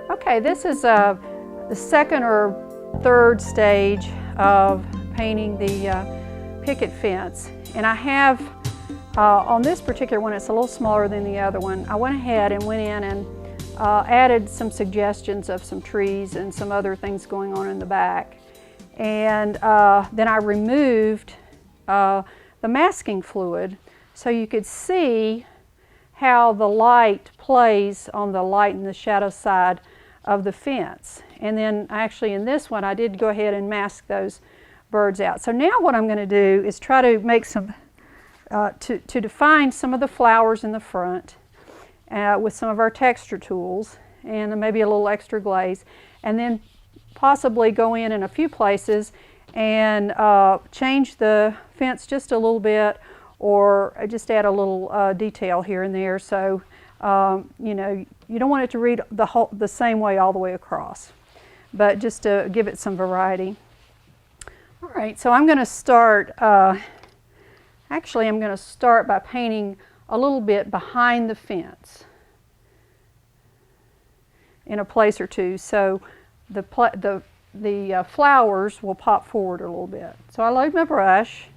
Okay, this is the second or third stage of painting the picket fence. And I have, on this particular one, it's a little smaller than the other one, I went ahead and went in and added some suggestions of some trees and some other things going on in the back. And then I removed the masking fluid so you could see how the light plays on the light and the shadow side of the fence. And then actually in this one I did go ahead and mask those birds out. So now what I'm going to do is try to make some, to define some of the flowers in the front with some of our texture tools and maybe a little extra glaze, and then possibly go in a few places and change the fence just a little bit, or just add a little detail here and there. So you know, you don't want it to read the same way all the way across, but just to give it some variety. All right, so I'm going to start, actually I'm going to start by painting a little bit behind the fence in a place or two, so the flowers will pop forward a little bit. So I load my brush,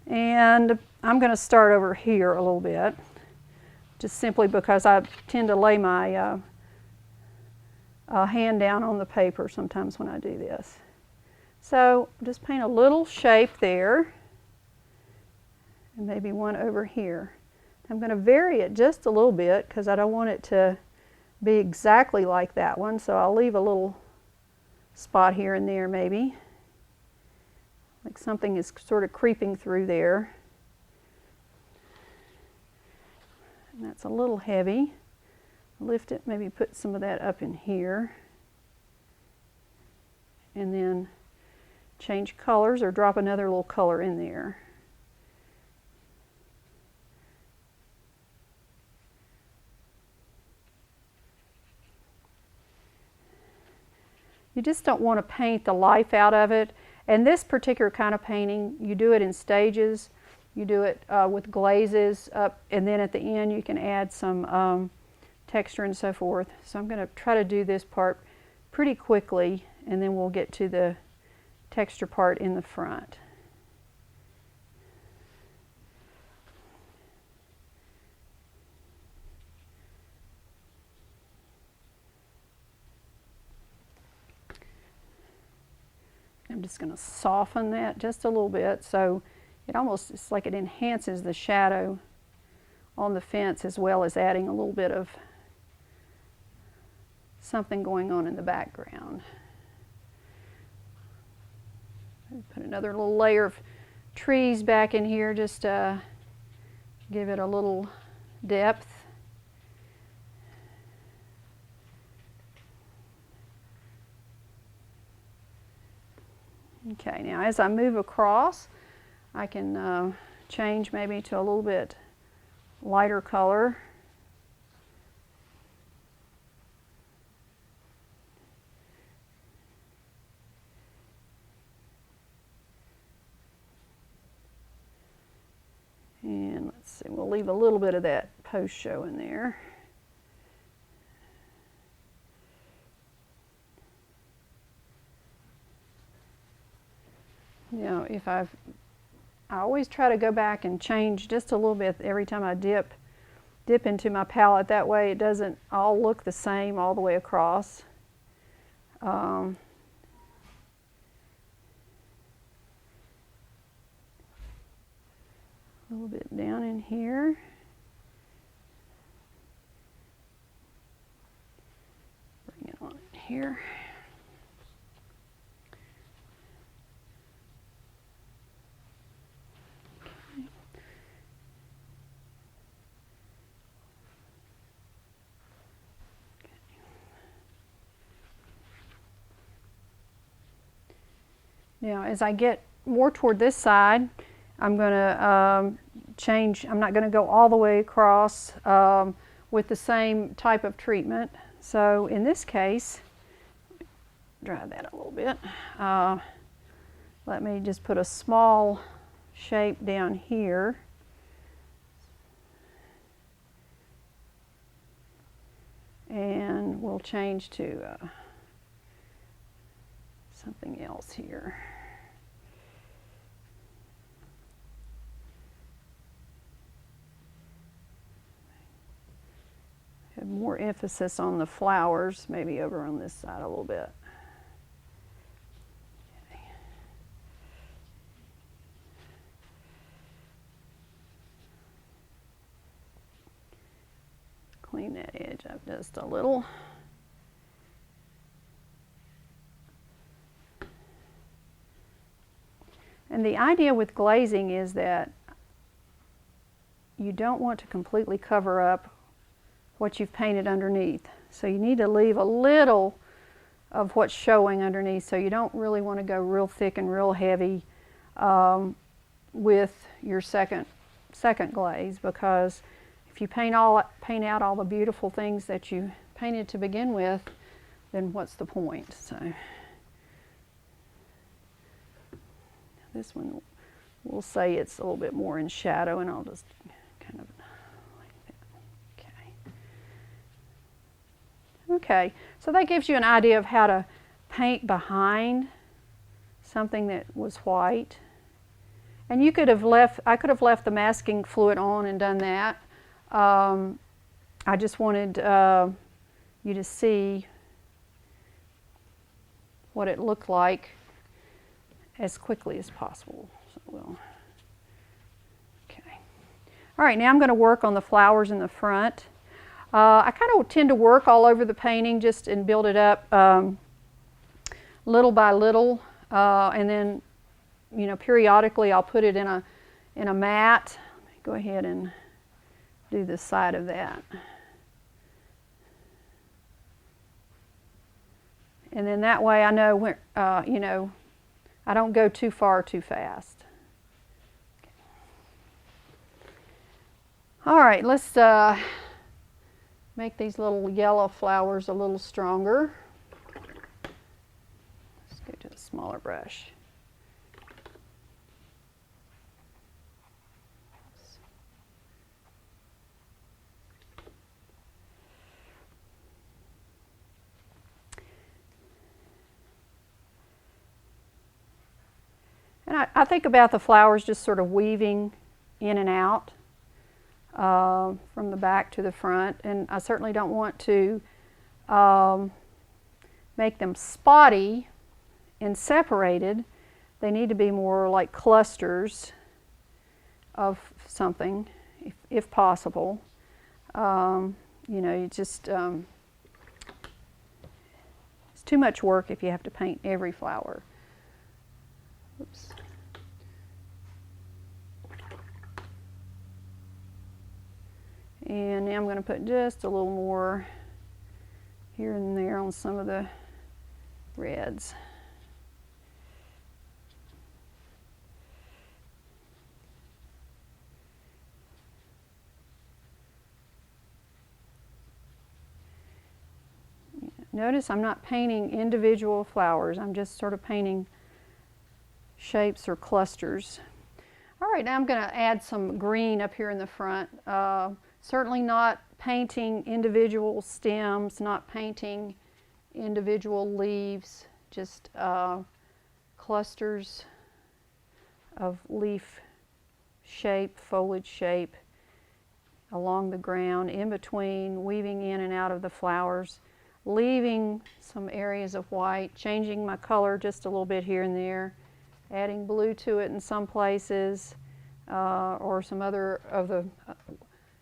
and I'm going to start over here a little bit, just simply because I tend to lay my hand down on the paper sometimes when I do this. So just paint a little shape there, and maybe one over here. I'm going to vary it just a little bit because I don't want it to be exactly like that one, so I'll leave a little spot here and there, maybe like something is sort of creeping through there. And that's a little heavy. Lift it, maybe put some of that up in here, and then change colors or drop another little color in there. You just don't want to paint the life out of it. And this particular kind of painting, you do it in stages. You do it with glazes up, and then at the end you can add some texture and so forth. So I'm going to try to do this part pretty quickly, and then we'll get to the texture part in the front. I'm just going to soften that just a little bit, so it almost, it's like it enhances the shadow on the fence as well as adding a little bit of something going on in the background. Put another little layer of trees back in here just to give it a little depth. Okay, now as I move across, I can change maybe to a little bit lighter color. And let's see, we'll leave a little bit of that post show in there. You know, I always try to go back and change just a little bit every time I dip into my palette. That way it doesn't all look the same all the way across. A little bit down in here. Bring it on in here. Now, as I get more toward this side, I'm going to change. I'm not going to go all the way across with the same type of treatment. So in this case, dry that a little bit. Let me just put a small shape down here. And we'll change to something else here. Have more emphasis on the flowers, maybe over on this side a little bit. Okay. Clean that edge up just a little. And the idea with glazing is that you don't want to completely cover up what you've painted underneath. So you need to leave a little of what's showing underneath, so you don't really want to go real thick and real heavy with your second glaze, because if you paint out all the beautiful things that you painted to begin with, then what's the point? So this one, we'll say it's a little bit more in shadow, and I'll just kind of okay, so that gives you an idea of how to paint behind something that was white. And you could have I could have left the masking fluid on and done that. I just wanted you to see what it looked like as quickly as possible. So okay. All right, now I'm going to work on the flowers in the front. I kind of tend to work all over the painting just and build it up little by little, and then, you know, periodically I'll put it in a mat. Let me go ahead and do the side of that. And then that way I know when, you know, I don't go too far too fast. Okay. All right, let's make these little yellow flowers a little stronger. Let's go to a smaller brush. And I think about the flowers just sort of weaving in and out. From the back to the front, and I certainly don't want to make them spotty and separated. They need to be more like clusters of something, if possible. You know, you just it's too much work if you have to paint every flower. Oops. And now I'm going to put just a little more here and there on some of the reds. Notice I'm not painting individual flowers. I'm just sort of painting shapes or clusters. All right, now I'm going to add some green up here in the front. Certainly not painting individual stems, not painting individual leaves, just clusters of leaf shape, foliage shape along the ground, in between, weaving in and out of the flowers, leaving some areas of white, changing my color just a little bit here and there, adding blue to it in some places, or some other of the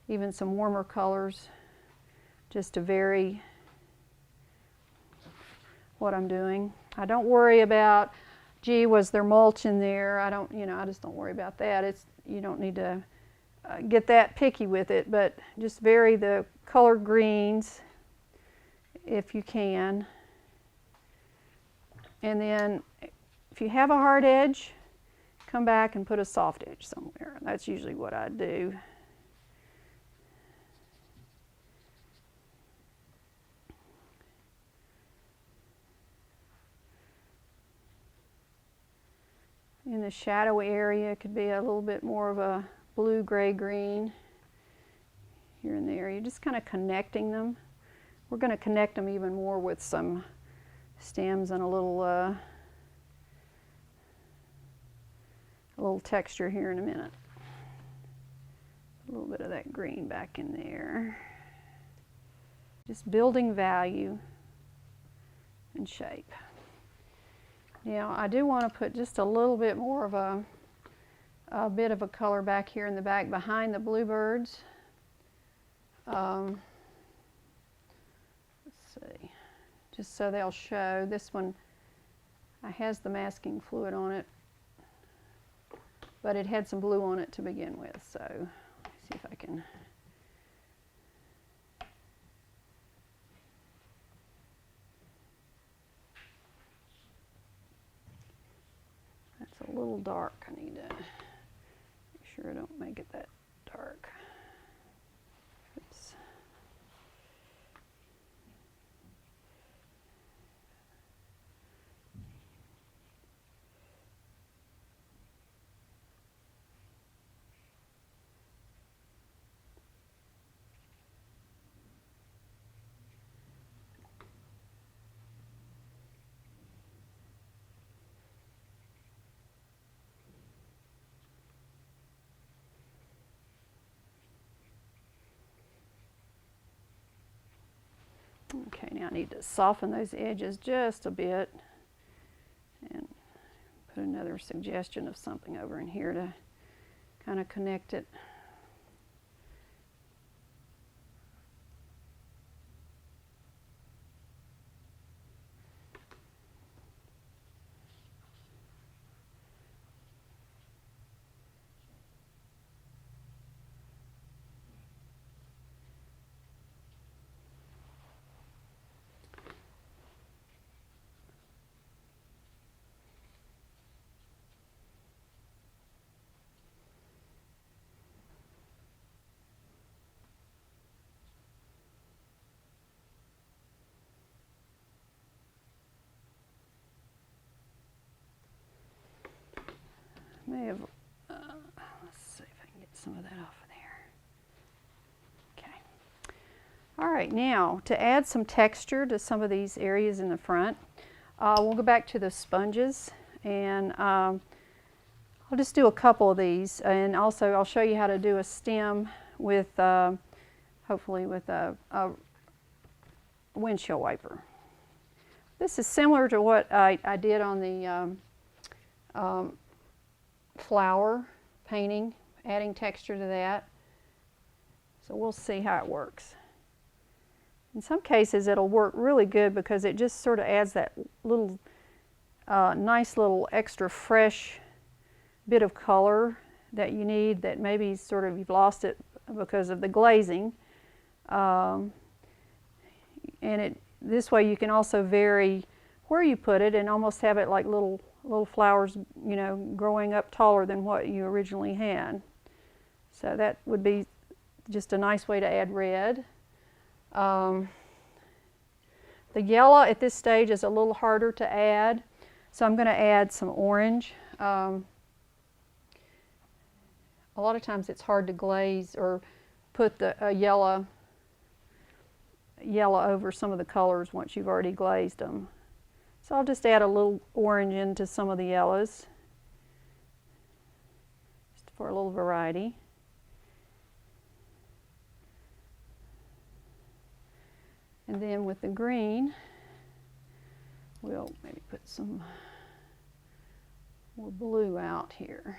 even some warmer colors, just to vary what I'm doing. I don't worry about, gee, was there mulch in there? I don't, you know, I just don't worry about that. It's, you don't need to get that picky with it, but just vary the color greens if you can. And then if you have a hard edge, come back and put a soft edge somewhere. That's usually what I do. In the shadowy area, it could be a little bit more of a blue, gray, green here and there. You're just kind of connecting them we're going to connect them even more with some stems and a little texture here in a minute. A little bit of that green back in there. Just building value and shape. Now I do want to put just a little bit more of a bit of a color back here in the back behind the bluebirds. Let's see, just so they'll show. This one has the masking fluid on it, but it had some blue on it to begin with, so let's see if I can. That's a little dark. I need to make sure I don't make it that dark. Oops. Okay, now I need to soften those edges just a bit and put another suggestion of something over in here to kind of connect it. May have, let's see if I can get some of that off of there. Okay. All right, now to add some texture to some of these areas in the front, we'll go back to the sponges, and I'll just do a couple of these, and also I'll show you how to do a stem with, hopefully with a windshield wiper. This is similar to what I did on the flower painting, adding texture to that. So we'll see how it works. In some cases it'll work really good because it just sort of adds that little nice little extra fresh bit of color that you need, that maybe sort of you've lost it because of the glazing. And this way you can also vary where you put it and almost have it like little flowers, you know, growing up taller than what you originally had. So that would be just a nice way to add red. The yellow at this stage is a little harder to add, so I'm going to add some orange. A lot of times it's hard to glaze or put the yellow over some of the colors once you've already glazed them. So I'll just add a little orange into some of the yellows, just for a little variety. And then with the green, we'll maybe put some more blue out here.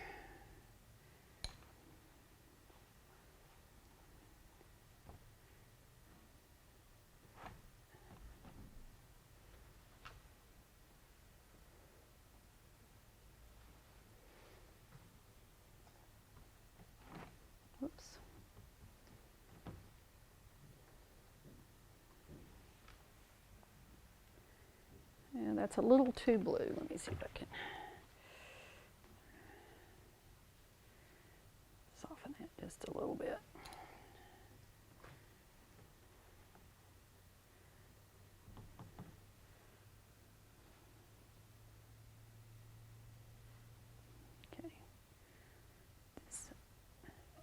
Whoops. And that's a little too blue. Let me see if I can soften that just a little bit.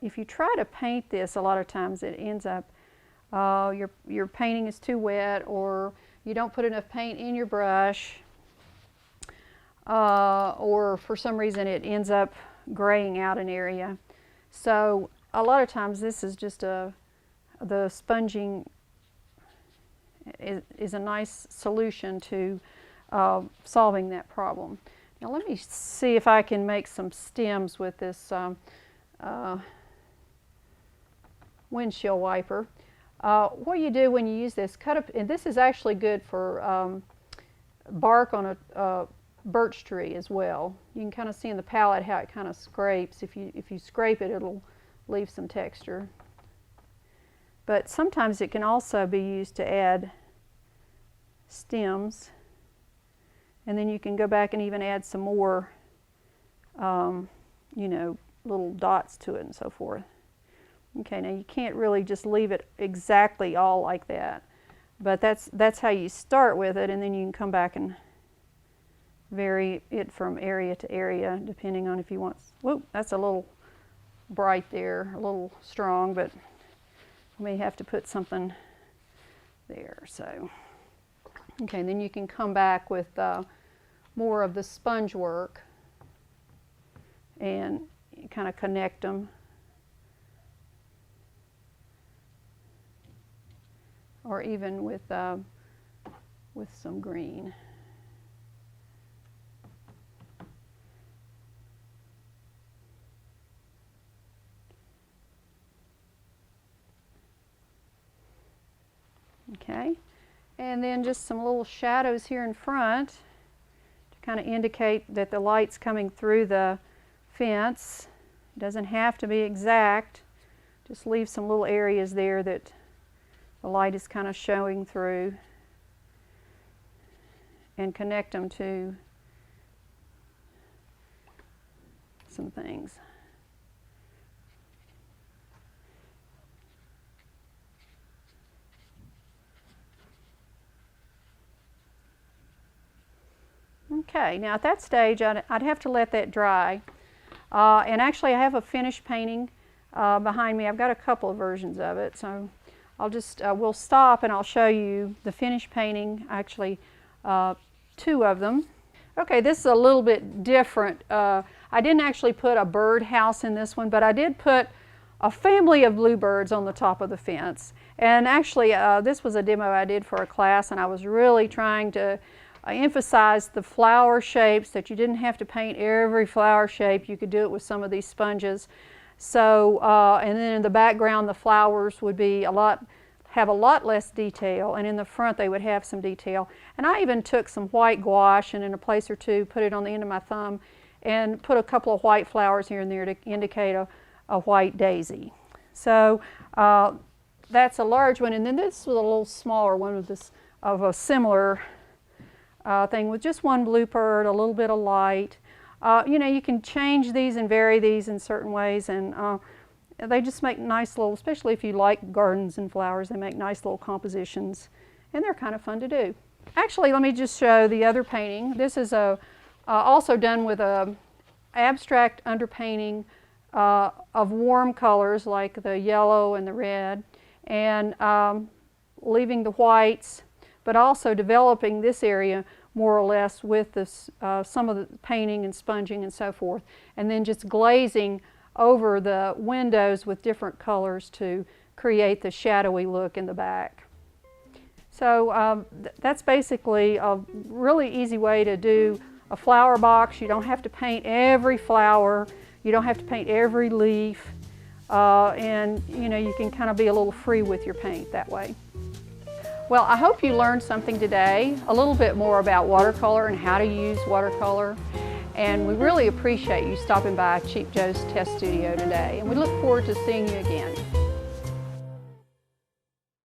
If you try to paint this, a lot of times it ends up your painting is too wet, or you don't put enough paint in your brush, or for some reason it ends up graying out an area. So a lot of times this is just the sponging is a nice solution to solving that problem. Now let me see if I can make some stems with this windshield wiper. What you do when you use this, cut up, and this is actually good for bark on a birch tree as well. You can kind of see in the palette how it kind of scrapes. If you scrape it, it'll leave some texture. But sometimes it can also be used to add stems, and then you can go back and even add some more, you know, little dots to it and so forth. Okay, now you can't really just leave it exactly all like that, but that's how you start with it, and then you can come back and vary it from area to area depending on if you want. Whoop, that's a little bright there, a little strong, but I may have to put something there. So, okay, then you can come back with more of the sponge work and kind of connect them. Or even with some green. Okay, and then just some little shadows here in front to kind of indicate that the light's coming through the fence. It doesn't have to be exact. Just leave some little areas there that the light is kind of showing through, and connect them to some things. Okay, now at that stage I'd have to let that dry. And actually I have a finished painting behind me. I've got a couple of versions of it, so I'll just, we'll stop and I'll show you the finished painting, actually 2 of them. Okay, this is a little bit different. I didn't actually put a bird house in this one, but I did put a family of bluebirds on the top of the fence. And actually this was a demo I did for a class, and I was really trying to emphasize the flower shapes, that you didn't have to paint every flower shape. You could do it with some of these sponges. So, and then in the background the flowers would be have a lot less detail, and in the front they would have some detail. And I even took some white gouache and in a place or two put it on the end of my thumb and put a couple of white flowers here and there to indicate a white daisy. So that's a large one, and then this was a little smaller one of a similar thing with just one bluebird, a little bit of light. You know, you can change these and vary these in certain ways, and they just make nice little, especially if you like gardens and flowers, they make nice little compositions, and they're kind of fun to do. Actually, let me just show the other painting. This is also done with a abstract underpainting of warm colors like the yellow and the red, and leaving the whites, but also developing this area more or less with this, some of the painting and sponging and so forth, and then just glazing over the windows with different colors to create the shadowy look in the back. So that's basically a really easy way to do a flower box. You don't have to paint every flower, you don't have to paint every leaf, and you know, you can kind of be a little free with your paint that way. Well, I hope you learned something today, a little bit more about watercolor and how to use watercolor. And we really appreciate you stopping by Cheap Joe's Test Studio today. And we look forward to seeing you again.